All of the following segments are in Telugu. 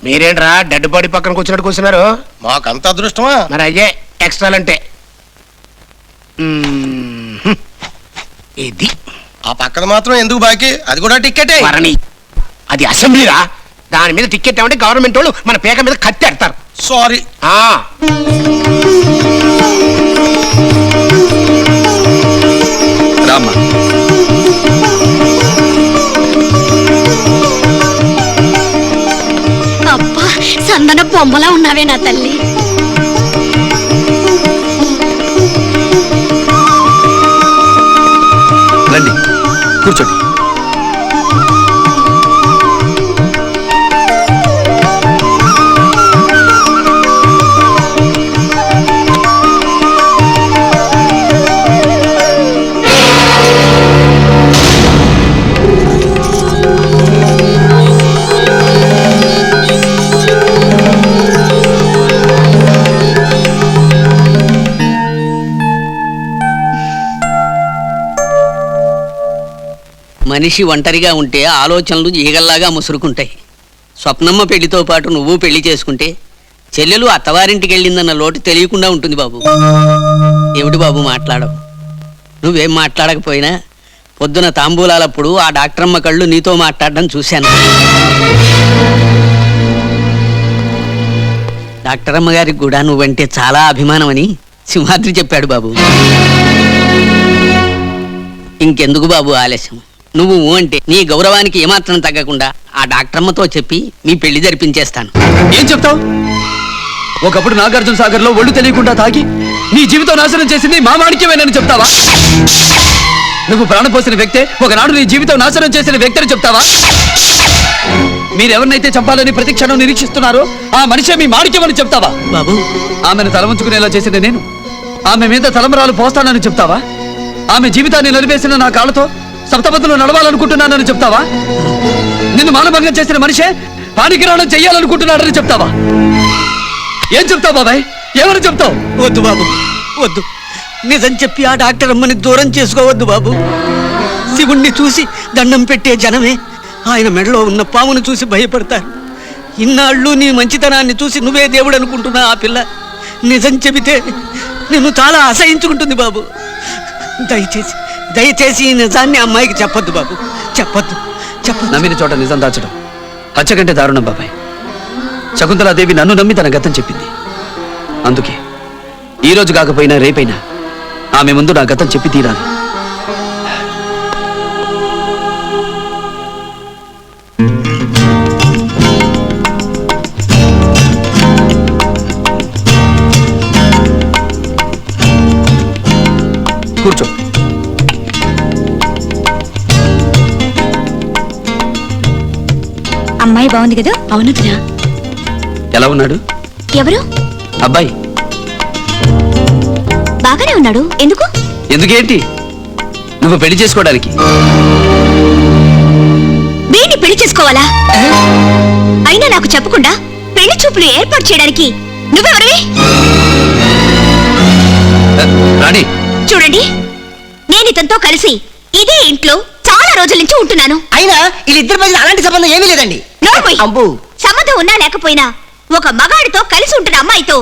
మీరేంట్రా డెడ్ బాడీ పక్కన కూర్చున్నట్టు కూర్చున్నారు? మాకంత అదృష్టమా? మరి అయ్యే ఎక్స్ట్రాలంటే. ఇది ఆ పక్కన మాత్రం ఎందుకు బాకీ? అది కూడా టికెటే. మరణి అది అసెంబ్లీరా, దాని మీద టికెట్ ఏమంటే గవర్నమెంట్ వాళ్ళు మన పేక మీద కత్తెడతారు. సారీ. రామ్మా. అబ్బా సందన బొమ్మలా ఉన్నావే నా తల్లి. రండి కూర్చోండి. మనిషి ఒంటరిగా ఉంటే ఆలోచనలు ఈగల్లాగా ముసురుకుంటాయి. స్వప్నమ్మ పెళ్లితో పాటు నువ్వు పెళ్లి చేసుకుంటే చెల్లెలు అత్తవారింటికి వెళ్ళిందన్న లోటు తెలియకుండా ఉంటుంది బాబు. ఏమిటి బాబు మాట్లాడవు? నువ్వేం మాట్లాడకపోయినా పొద్దున తాంబూలాలప్పుడు ఆ డాక్టరమ్మ కళ్ళు నీతో మాట్లాడడం చూశాను. డాక్టరమ్మ గారికి కూడా నువ్వంటే చాలా అభిమానమని సింహాద్రి చెప్పాడు బాబు. ఇంకెందుకు బాబు ఆలస్యం? నువ్వు అంటే నీ గౌరవానికి ఏమాత్రం తగ్గకుండా ఆ డాక్టరమ్మతో చెప్పి మీ పెళ్లి జరిపించేస్తాను. ఏం చెప్తావు? ఒకప్పుడు నాగార్జున సాగర్ లో ఒళ్ళు తెలియకుండా తాగి నీ జీవితం నాశనం చేసింది మా మాణిక్యమేనని చెప్తావా? నువ్వు ప్రాణపోసిన వ్యక్తే ఒకనాడు నీ జీవితం నాశనం చేసిన వ్యక్తిని చెప్తావా? మీరెవరినైతే చంపాలని ప్రతి క్షణం నిరీక్షిస్తున్నారో ఆ మనిషే మీ మాణిక్యమని చెప్తావా? బాబు, ఆమెను తలవంచుకునేలా చేసిన నేను ఆమె మీద తలంబరాలు పోస్తానని చెప్తావా? ఆమె జీవితాన్ని నలిపేసిన నా కాళ్ళతో సప్తపథులు నడవాలనుకుంటున్నానని చెప్తావా? నిన్ను మానభంగం చేసిన మనిషే పానికిరాణం చెయ్యాలనుకుంటున్నాడని చెప్తావా? ఏం చెప్తావు బాబాయ్? ఏమని చెప్తావు? వద్దు బాబు, వద్దు. నిజం చెప్పి ఆ డాక్టరమ్మని దూరం చేసుకోవద్దు బాబు. శివుణ్ణి చూసి దండం పెట్టే జనమే ఆయన మెడలో ఉన్న పామును చూసి భయపడతారు. ఇన్నాళ్ళు నీ మంచితనాన్ని చూసి నువ్వే దేవుడు అనుకుంటున్నా ఆ పిల్ల నిజం చెబితే నిన్ను చాలా అసహించుకుంటుంది బాబు. దయచేసి దయచేసి ఈ నిజాన్ని అమ్మాయికి చెప్పొద్దు బాబు, చెప్పొద్దు. నమ్మిన చోట నిజం దాచడం హత్య కంటే దారుణం బాబాయ్. శకుంతలాదేవి నన్ను నమ్మి తన గతం చెప్పింది. అందుకే ఈ రోజు కాకపోయినా రేపైనా ఆమె ముందు నా గతం చెప్పి తీరాలి. కూర్చో. అమ్మాయి బాగుంది కదా? అవునురా. ఎలా ఉన్నాడు? ఎవరు? అబ్బాయి బాగానే ఉన్నాడు. ఎందుకు? ఎందుకేంటి? నువ్వు పెళ్లి చేసుకోవడానికి. వీడిని పెళ్లి చేసుకోవాలా? అయినా నాకు చెప్పకుండా పెళ్లి చూపులు ఏర్పాటు చేయడానికి నువ్వెవరివి? రాణి చూడండి, నేను ఇతనితో కలిసి ఇదే ఇంట్లో చాలా రోజుల నుంచి ఉంటున్నాను. అయినా వీళ్ళిద్దరి మధ్య అలాంటి సంబంధం ఏమీ లేదండి. అబ్బో, సంబంధం ఉన్నా లేకపోయినా ఒక మగాడితో కలిసి ఉంటున్న అమ్మాయితో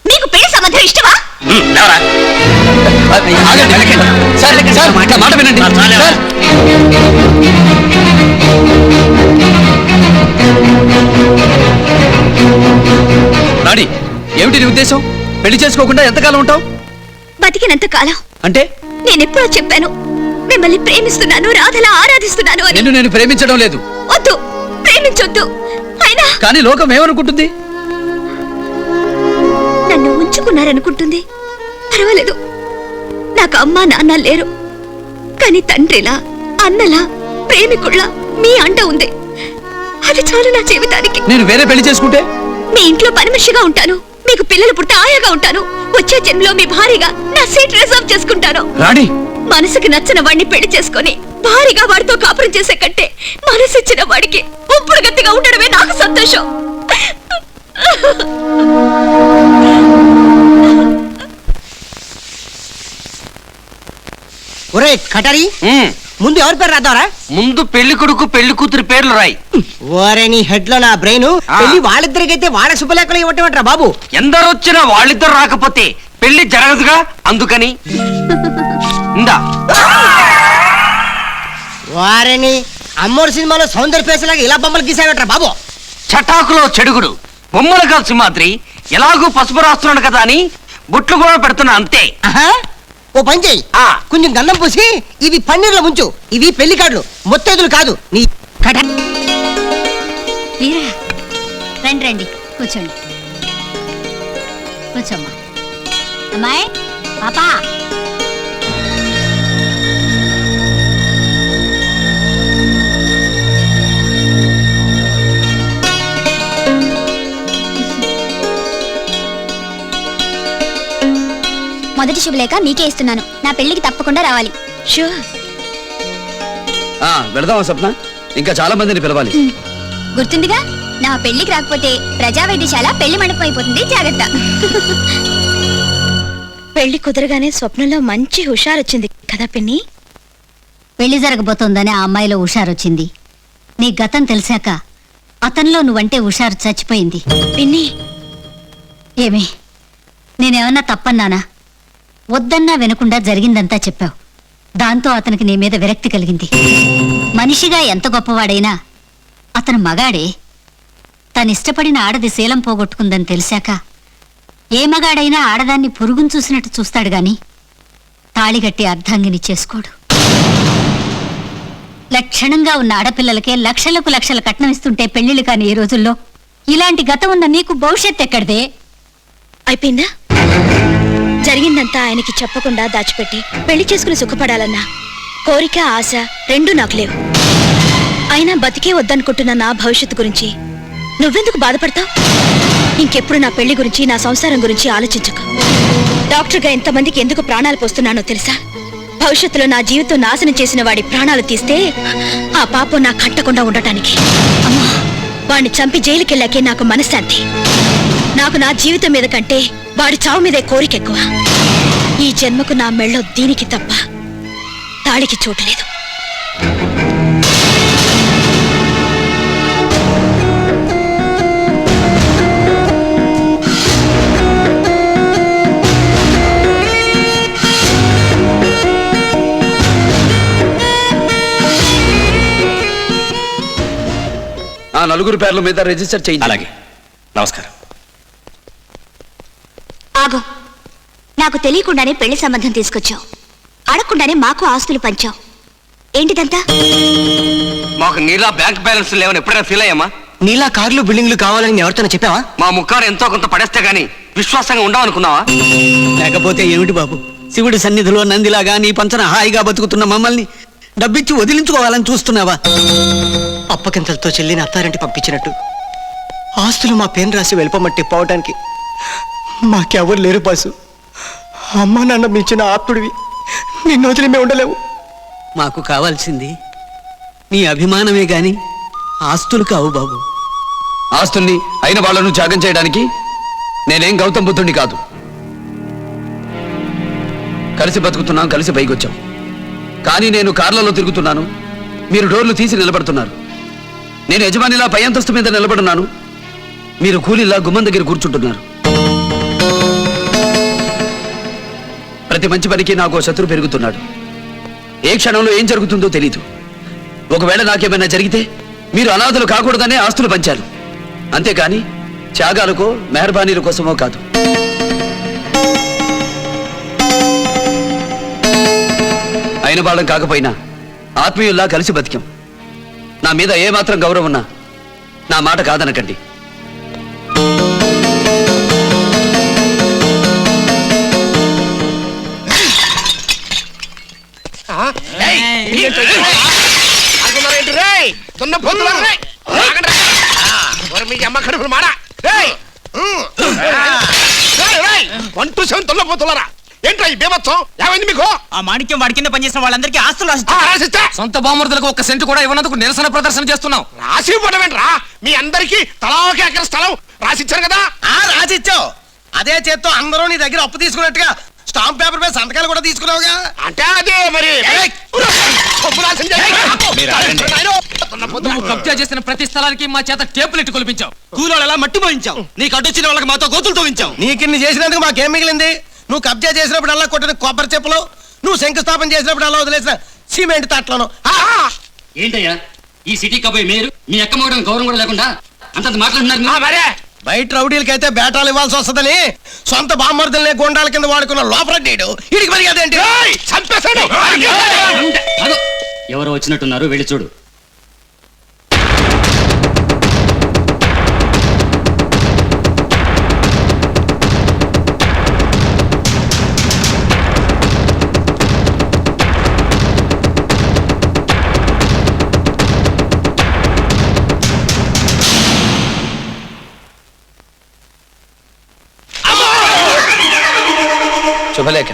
మీకు పెళ్లి సంబంధం ఇష్టమా? మాట వినండి. రాణి, ఏమిటి నీ ఉద్దేశం? పెళ్లి చేసుకోకుండా ఎంతకాలం ఉంటావు? బతికినంత కాలం. అంటే? నేనెప్పుడో చెప్పాను, మిమ్మల్ని ప్రేమిస్తున్నాను, రాధలా ఆరాధిస్తున్నాను అని. నిన్ను నేను ప్రేమించడం లేదు. వద్దు, ప్రేమించొద్దు. అయినా కానీ లోకం ఏమనుకుంటుంది? నన్ను ఉంచుకున్నారనుకుంటుంది. పర్వాలేదు, నాకు అమ్మా నాన్న లేరు, కానీ తండ్రిలా, అన్నలా, ప్రేమికుళ్ళ మీ అంట ఉంది. అది చాలు నా జీవితానికి. నేను వేరే పెళ్లి చేసుకుంటే మీ ఇంట్లో పని మనిషిగా ఉంటాను, మీకు పిల్లలు పుట్టే ఆయాగా ఉంటాను. వచ్చే జన్మలో మీ భారీగా నా సీట్ రిజర్వ్ చేసుకుంటాను. రాణి, మనసుకి నచ్చిన వాడిని పెళ్లి చేసుకొని భారీగా వాడితో కాపురం చేసే కంటే మనసిచ్చిన వాడికి ఉప్పుడు గట్టిగా ఉండడమే నాకు సంతోషం. ఒరే కటరి, ముందు ఎవరి పేరు రాద్దావరా? ముందు పెళ్లి కొడుకు పెళ్లి కూతురు పేర్లు రాయి. ఓరే నీ హెడ్ లో నా బ్రెయిన్ పెళ్లి వాళ్ళిద్దరికైతే వాళ్ళ శుభలేఖలు ఇవ్వటమంటారా బాబు? ఎందరు వచ్చినా వాళ్ళిద్దరు రాకపోతే పెళ్లి జరగదుగా, అందుకని ఇందా. వారిని అమ్మోరు సినిమాలో సౌందర్య పేసలాగా ఇలా బొమ్మలు గీసాగట్రా బాబు? చటాకులో చెడుగుడు బొమ్మలు కాదు సింహాద్రి, ఎలాగూ పసుపు రాస్తున్నాడు కదా అని బుట్లు కూడా పెడుతున్నా అంతే. ఆహా, ఓ పని చెయ్యి, కొంచెం గంధం పూసి ఇవి పన్నీర్లో ముంచు. ఇవి పెళ్లి కార్డులు, మొత్తేదులు కాదు. నీ కట వీరా, రండి రండి, కూర్చోండి. కూర్చోమ్మా. అమ్మాయి, పాపా. మొదటి శుభలేఖ మీకే ఇస్తున్నాను. నా పెళ్లికి తప్పకుండా రావాలి. షూర్. వెళదామా స్వప్న? ఇంకా చాలా మందిని పిలవాలి. గుర్తుందిగా, నా పెళ్లికి రాకపోతే ప్రజా వైద్యశాల పెళ్లి మండపం అయిపోతుంది. జాగ్రత్త. పెళ్లి కుదరగానే స్వప్నంలో మంచి హుషారొచ్చింది కదా పిన్ని? పెళ్లి జరగబోతోందని ఆ అమ్మాయిలో హుషారొచ్చింది. నీ గతం తెలిసాక అతనిలో నువ్వంటే హుషారు చచ్చిపోయింది. పిన్ని, ఏమి నేనేమన్నా తప్పన్నానా? వద్దన్నా వినకుండా జరిగిందంతా చెప్పావు. దాంతో అతనికి నీ మీద విరక్తి కలిగింది. మనిషిగా ఎంత గొప్పవాడైనా అతను మగాడే. తనిష్టపడిన ఆడది శీలం పోగొట్టుకుందని తెలిసాక ఏ మగాడైనా ఆడదాన్ని పురుగును చూసినట్టు చూస్తాడు గాని తాళిగట్టి అర్ధాంగిని చేసుకోడు. లక్షణంగా ఉన్న ఆడపిల్లలకే లక్షలకు లక్షల కట్నం ఇస్తుంటే పెళ్లిళ్ళు కాని ఈ రోజుల్లో ఇలాంటి గతం ఉన్న నీకు భవిష్యత్ ఎక్కడిదే? అయిపోయిందా? జరిగిందంతా ఆయనకి చెప్పకుండా దాచిపెట్టి పెళ్లి చేసుకుని సుఖపడాలన్నా కోరిక, ఆశ రెండూ నాకు లేవు. అయినా బతికే వద్దనుకుంటున్న నా భవిష్యత్తు గురించి నువ్వెందుకు బాధపడతావు? ఇంకెప్పుడు నా పెళ్లి గురించి, నా సంసారం గురించి ఆలోచించకు. డాక్టర్గా ఎంతమందికి ఎందుకు ప్రాణాలు పోస్తున్నానో తెలుసా? భవిష్యత్తులో నా జీవితం నాశనం చేసిన వాడి ప్రాణాలు తీస్తే ఆ పాపం నా కట్టకుండా ఉండటానికి. వాడిని చంపి జైలుకెళ్ళాకే నాకు మనశ్శాంతి. నాకు నా జీవితం మీద కంటే వాడి చావు మీదే కోరిక ఎక్కువ. ఈ జన్మకు నా మెళ్ళో దీనికి తప్ప తాళికి చోటు లేదు. ఆ నలుగురు పేర్ల మీద రిజిస్టర్ చేయండి. అలాగే, నమస్కారం. ఆగు. నాకు తెలియకుండానే పెళ్లి సంబంధం తీసుకొచ్చావు. అడగకుండానే మాకు ఆస్తులు పంచావు. ఏంటిదంతా? మాకు నీలా బ్యాంక్ బ్యాలెన్స్ లేవని ఎప్పుడైనా ఫీల్ అయ్యామా? నీలా కార్లు, బిల్డింగ్లు కావాలని ఎవరితోనో చెప్పావా? మా ముఖాలు ఎంతో కొంత పడేస్తే గానీ విశ్వాసంగా ఉండవనుకున్నావా? లేకపోతే ఏమిటి బాబు, శివుడి సన్నిధిలో నందిలాగా నీ పంచన హాయిగా బతుకుతున్న మమ్మల్ని డబ్బిచ్చి వదిలించుకోవాలని చూస్తున్నావా? అప్పకింతలతో చెల్లిని అత్తారింటి పంపించినట్టు ఆస్తులు మా పేరు రాసి వెళ్ళిపోమంటే పోవడానికి మాకెవరు లేరు బాసు. అమ్మా నాన్న మించిన ఆప్తుడివి, నిన్ను వదిలి మేము ఉండలేవు. మాకు కావాల్సింది నీ అభిమానమే గాని ఆస్తులు కావు బాబు. ఆస్తుల్ని అయిన వాళ్ళను త్యాగం చేయడానికి నేనేం గౌతమ్ బుద్ధుడిని కాదు. కలిసి బతుకుతున్నాం, కలిసి పైకొచ్చాం. కానీ నేను కార్లలో తిరుగుతున్నాను, మీరు డోర్లు తీసి నిలబడుతున్నారు. నేను యజమానిలా పై అంతస్తు మీద నిలబడున్నాను, మీరు కూలీలా గుమ్మం దగ్గర కూర్చుంటున్నారు. ప్రతి మంచి పనికి నాకు శత్రు పెరుగుతున్నాడు. ఏ క్షణంలో ఏం జరుగుతుందో తెలీదు. ఒకవేళ నాకేమైనా జరిగితే మీరు అనాథలు కాకూడదనే ఆస్తులు పంచారు. అంతేకాని త్యాగాలకో మెహర్బానీల కోసమో కాదు. అయిన వాళ్ళం కాకపోయినా ఆత్మీయుల్లా కలిసి బతికాం. నా మీద ఏమాత్రం గౌరవం ఉన్నా నా మాట కాదనకండి. ఏంట్రా ఈ బీభత్సం? ఏమైంది మీకు? ఆ మాణిక్యం వాడి కింద పనిచేసిన వాళ్ళందరికీ ఆస్తులు రాసిస్తా. సొంత బామర్దులకు ఒక్క సెంటు కూడా ఇవ్వనందుకు నిరసన ప్రదర్శన చేస్తున్నాం. రాసి ఇవ్వడమేంట్రా? మీ అందరికి తలా ఒక ఎకర స్థలం రాసిచ్చారు కదా. రాసిచ్చావు. అదే చేత్తో అందరూ నీ దగ్గర అప్పు తీసుకున్నట్టుగా స్టాంప్ పేపర్ పై సంతకాలు కూడా తీసుకున్నావుగా. అంటే అదే మరి నాశనం చేయండి. నువ్వు కబ్జా చేసిన ప్రతి స్థలానికి మా చేత టేపులు ఎట్టు కొలిపించావు. కూలోళ్ళు ఎలా మట్టి పోయించావు, నీకు అడ్డొచ్చిన వాళ్ళకి మాతో గోతులు తోవించావు. నీకిన్ని చేసినందుకు మాకేం మిగిలింది? నువ్వు కబ్జా చేసినప్పుడు అలా కొట్టిన కొబ్బరి చెప్పులు, నువ్వు శంకుస్థాపన చేసినప్పుడు అలా వదిలేసిన సిమెంట్ తట్లను. ఏంటయ్యా ఈ సిటీ కబోయ్ మీరు మీ అక్క మగడం గౌరవం కూడా లేకుండా అంతంత మాట్లాడుతున్నారు. మరే బయట రౌడీలకైతే బేటాలు ఇవ్వాల్సి వస్తుందని సొంత బామ్మర్దులనే గోండాల కింద వాడుకున్న లోపరెడ్డిడు ఇడికి మర్యాదేంటి? చంపేశాడు. అదో ఎవరో వచ్చినట్టున్నారు, వెళ్ళి చూడు. శుభలేఖ.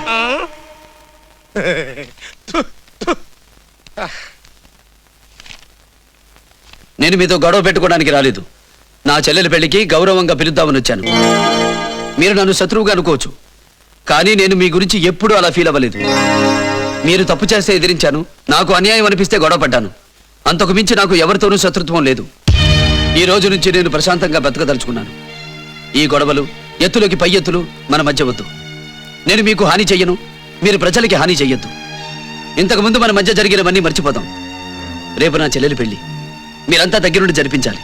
నేను మీతో గొడవ పెట్టుకోవడానికి రాలేదు. నా చెల్లెలి పెళ్లికి గౌరవంగా పిలుద్దామని వచ్చాను. మీరు నన్ను శత్రువుగా అనుకోవచ్చు, కానీ నేను మీ గురించి ఎప్పుడూ అలా ఫీల్ అవ్వలేదు. మీరు తప్పు చేస్తే ఎదిరించాను, నాకు అన్యాయం అనిపిస్తే గొడవ పడ్డాను. అంతకు మించి నాకు ఎవరితోనూ శత్రుత్వం లేదు. ఈ రోజు నుంచి నేను ప్రశాంతంగా బ్రతకదలుచుకున్నాను. ఈ గొడవలు, ఎత్తులోకి పై ఎత్తులు మన మధ్య వద్దు. నేను మీకు హాని చెయ్యను, మీరు ప్రజలకి హాని చెయ్యొద్దు. ఇంతకుముందు మన మధ్య జరిగినవన్నీ మర్చిపోదాం. రేపు నా చెల్లెలి పెళ్లి మీరంతా దగ్గరుండి జరిపించాలి.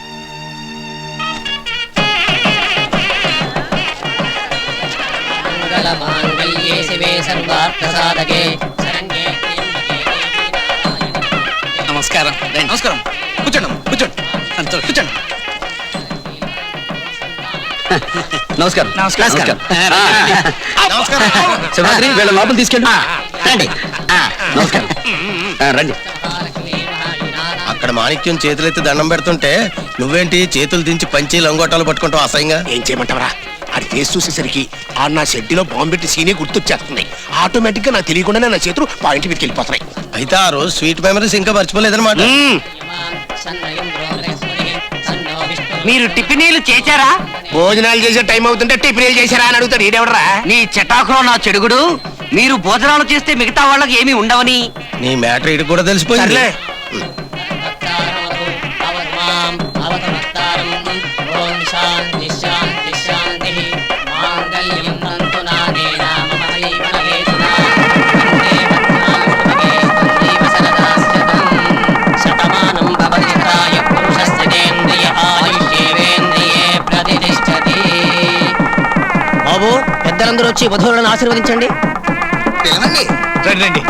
నమస్కారం. నమస్కారం. కూర్చోండి కూర్చోండి కూర్చోండి. నమస్కారం. నమస్కారం. నమస్కారం. శివాద్రి, వీళ్ళ లోపల తీసుకెళ్ళి రండి. నమస్కారం. రండి. అక్కడ మాణిక్యం చేతులెత్తి దండం పెడుతుంటే నువ్వేంటి చేతులు దించి పంచి లంగోటాలు పట్టుకుంటావు అసహ్యంగా? ఏం చేయమంటావరా? అది ఫేస్ చూసేసరికి ఆ నా షెడ్డిలో బాంబు పెట్టి సీనే గుర్తొచ్చేస్తుంది. ఆటోమేటిక్ గా నా తెలియకుండానే నా చేతులు పాయింట్ మీదకి వెళ్ళిపోతున్నాయి. అయితే ఆ రోజు స్వీట్ మెమరీస్ ఇంకా మర్చిపోలేదన్నమాట. మీరు టిఫినీలు చేశారా? భోజనాలు చేసే టైం అవుతుంటే టిఫిన్ చేశారా అని అడుగుతాడు. ఈడెవడరా? నీ చటాకులో నా చెడుగుడు. మీరు భోజనాలు చేస్తే మిగతా వాళ్ళకి ఏమీ ఉండవని. నీ మ్యాటర్ ఇటు కూడా తెలిసిపోయింది. సర్లే. బాబు, పెద్దలందరూ వచ్చి వధువులను ఆశీర్వదించండి. రండి రండి.